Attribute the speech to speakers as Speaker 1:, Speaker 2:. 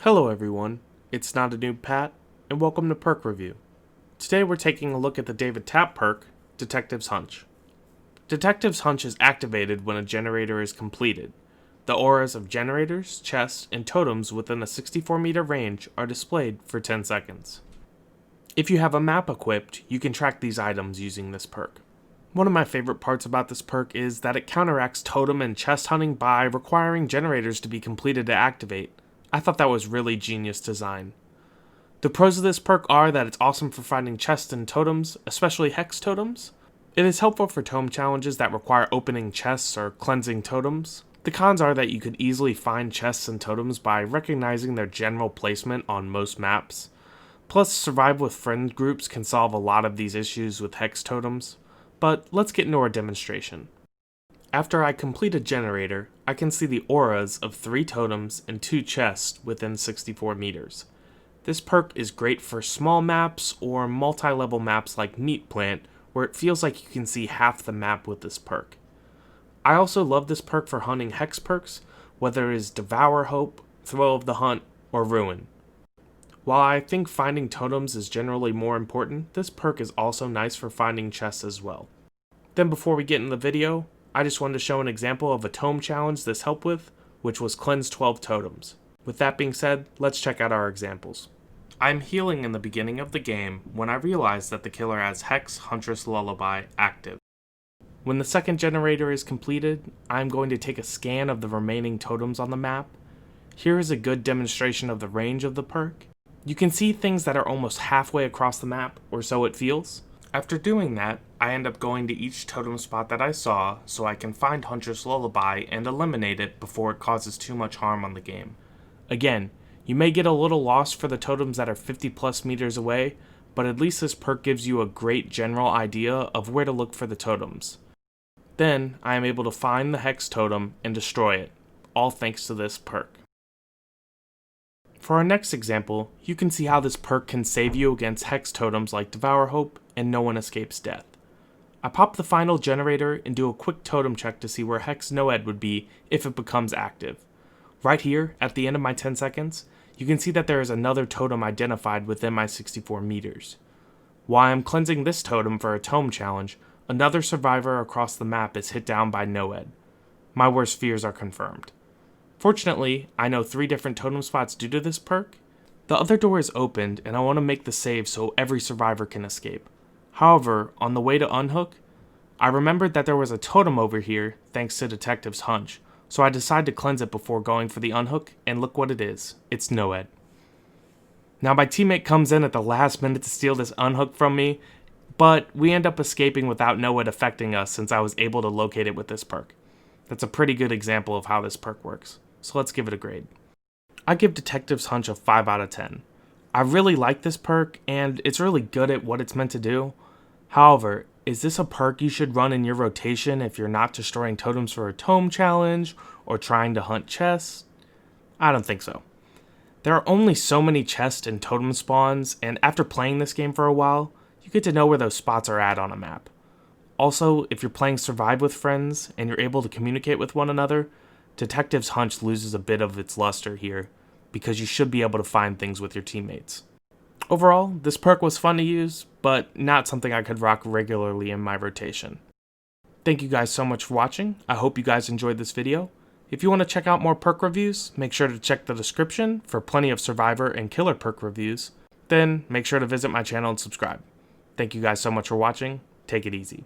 Speaker 1: Hello everyone, it's NotaNoobPat, and welcome to Perk Review. Today we're taking a look at the Tapp perk, Detective's Hunch. Detective's Hunch is activated when a generator is completed. The auras of generators, chests, and totems within a 64-meter range are displayed for 10 seconds. If you have a map equipped, you can track these items using this perk. One of my favorite parts about this perk is that it counteracts totem and chest hunting by requiring generators to be completed to activate. I thought that was really genius design. The pros of this perk are that it's awesome for finding chests and totems, especially Hex Totems. It is helpful for tome challenges that require opening chests or cleansing totems. The cons are that you could easily find chests and totems by recognizing their general placement on most maps. Plus, survive with friend groups can solve a lot of these issues with Hex Totems. But let's get into our demonstration. After I complete a generator, I can see the auras of 3 totems and 2 chests within 64 meters. This perk is great for small maps or multi-level maps like Meat Plant, where it feels like you can see half the map with this perk. I also love this perk for hunting hex perks, whether it is Devour Hope, Thrill of the Hunt, or Ruin. While I think finding totems is generally more important, this perk is also nice for finding chests as well. Then before we get in the video, I just wanted to show an example of a tome challenge this helped with, which was cleanse 12 totems. With that being said, let's check out our examples. I'm healing in the beginning of the game when I realize that the killer has Hex, Huntress, Lullaby active. When the second generator is completed, I'm going to take a scan of the remaining totems on the map. Here is a good demonstration of the range of the perk. You can see things that are almost halfway across the map, or so it feels. After doing that, I end up going to each totem spot that I saw so I can find Huntress Lullaby and eliminate it before it causes too much harm on the game. Again, you may get a little lost for the totems that are 50 plus meters away, but at least this perk gives you a great general idea of where to look for the totems. Then, I am able to find the Hex Totem and destroy it, all thanks to this perk. For our next example, you can see how this perk can save you against Hex Totems like Devour Hope and No One Escapes Death. I pop the final generator and do a quick totem check to see where Hex No-Ed would be if it becomes active. Right here, at the end of my 10 seconds, you can see that there is another totem identified within my 64 meters. While I'm cleansing this totem for a tome challenge, another survivor across the map is hit down by No-Ed. My worst fears are confirmed. Fortunately, I know 3 different totem spots due to this perk. The other door is opened and I want to make the save so every survivor can escape. However, on the way to unhook, I remembered that there was a totem over here thanks to Detective's Hunch, so I decided to cleanse it before going for the unhook, and look what it is. It's No-Ed. Now my teammate comes in at the last minute to steal this unhook from me, but we end up escaping without No-Ed affecting us since I was able to locate it with this perk. That's a pretty good example of how this perk works. So let's give it a grade. I give Detective's Hunch a 5 out of 10. I really like this perk, and it's really good at what it's meant to do. However, is this a perk you should run in your rotation if you're not destroying totems for a tome challenge, or trying to hunt chests? I don't think so. There are only so many chest and totem spawns, and after playing this game for a while, you get to know where those spots are at on a map. Also, if you're playing Survive with friends, and you're able to communicate with one another, Detective's Hunch loses a bit of its luster here, because you should be able to find things with your teammates. Overall, this perk was fun to use, but not something I could rock regularly in my rotation. Thank you guys so much for watching. I hope you guys enjoyed this video. If you want to check out more perk reviews, make sure to check the description for plenty of Survivor and Killer perk reviews. Then, make sure to visit my channel and subscribe. Thank you guys so much for watching. Take it easy.